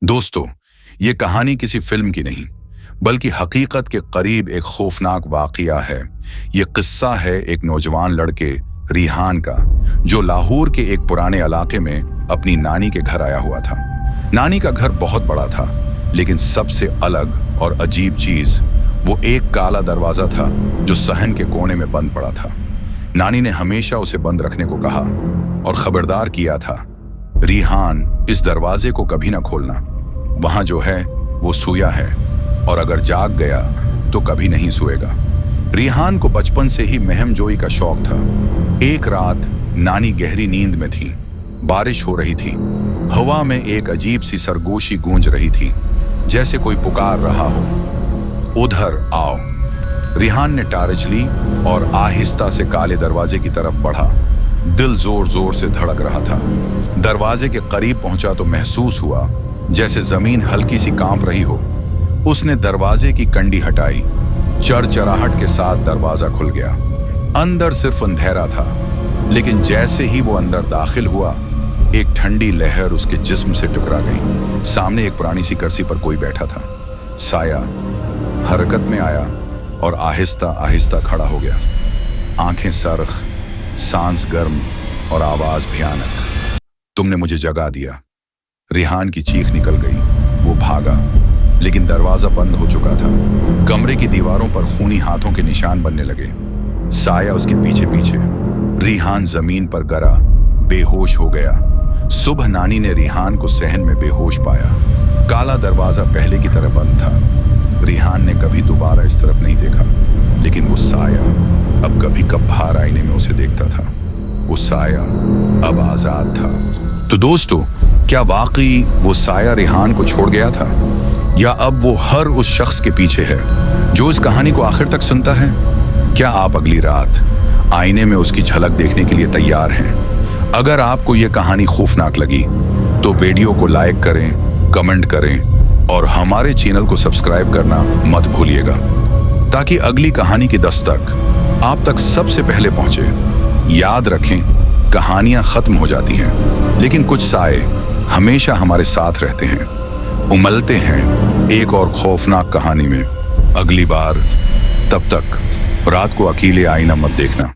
दोस्तों, ये कहानी किसी फिल्म की नहीं बल्कि हकीकत के करीब एक खौफनाक वाकया है। ये किस्सा है एक नौजवान लड़के रिहान का, जो लाहौर के एक पुराने इलाके में अपनी नानी के घर आया हुआ था। नानी का घर बहुत बड़ा था, लेकिन सबसे अलग और अजीब चीज वो एक काला दरवाजा था जो सहन के कोने में बंद पड़ा था। नानी ने हमेशा उसे बंद रखने को कहा और खबरदार किया था, रिहान, इस दरवाजे को कभी ना खोलना। वहां जो है वो सोया है और अगर जाग गया तो कभी नहीं सोएगा। रिहान को बचपन से ही महमजोई का शौक था। एक रात नानी गहरी नींद में थी। बारिश हो रही थी। हवा में एक अजीब सी सरगोशी गूंज रही थी, जैसे कोई पुकार रहा हो, उधर आओ। रिहान ने टार्च ली और आहिस्ता से काले दरवाजे की तरफ बढ़ा। दिल जोर जोर से धड़क रहा था। दरवाजे के करीब पहुंचा तो महसूस हुआ जैसे जमीन हल्की सी कांप रही हो। उसने दरवाजे की कंडी हटाई। चरचराहट के साथ दरवाजा खुल गया। अंदर सिर्फ अंधेरा था, लेकिन जैसे ही वो अंदर दाखिल हुआ, एक ठंडी लहर उसके जिस्म से टकरा गई। सामने एक पुरानी सी कुर्सी पर कोई बैठा था। साया हरकत में आया और आहिस्ता आहिस्ता खड़ा हो गया। आंखें सरख, सांस गर्म और आवाज भयानक। तुमने मुझे जगा दिया। रिहान की चीख निकल गई। वो भागा, लेकिन दरवाजा बंद हो चुका था। कमरे की दीवारों पर खूनी हाथों के निशान बनने लगे। साया उसके पीछे पीछे। रिहान जमीन पर गिरा, बेहोश हो गया। सुबह नानी ने रिहान को सहन में बेहोश पाया। काला दरवाजा पहले की तरह बंद था। रिहान ने कभी दोबारा इस तरफ नहीं देखा, लेकिन वो साया अब कभी कभार आईने में उसे देखता था। वो साया अब आजाद था। तो दोस्तों, क्या वाकई वो साया रिहान को छोड़ गया था, या अब वो हर उस शख्स के पीछे है जो इस कहानी को आखिर तक सुनता है? क्या आप अगली रात आईने में उसकी झलक देखने के लिए तैयार हैं? अगर आपको ये कहानी खौफनाक लगी तो वीडियो को लाइक करें, कमेंट करें और हमारे चैनल को सब्सक्राइब करना मत भूलिएगा, ताकि अगली कहानी की दस्तक आप तक सबसे पहले पहुंचे। याद रखें, कहानियां खत्म हो जाती हैं, लेकिन कुछ साए हमेशा हमारे साथ रहते हैं, उमलते हैं एक और खौफनाक कहानी में। अगली बार, तब तक रात को अकेले आईना मत देखना।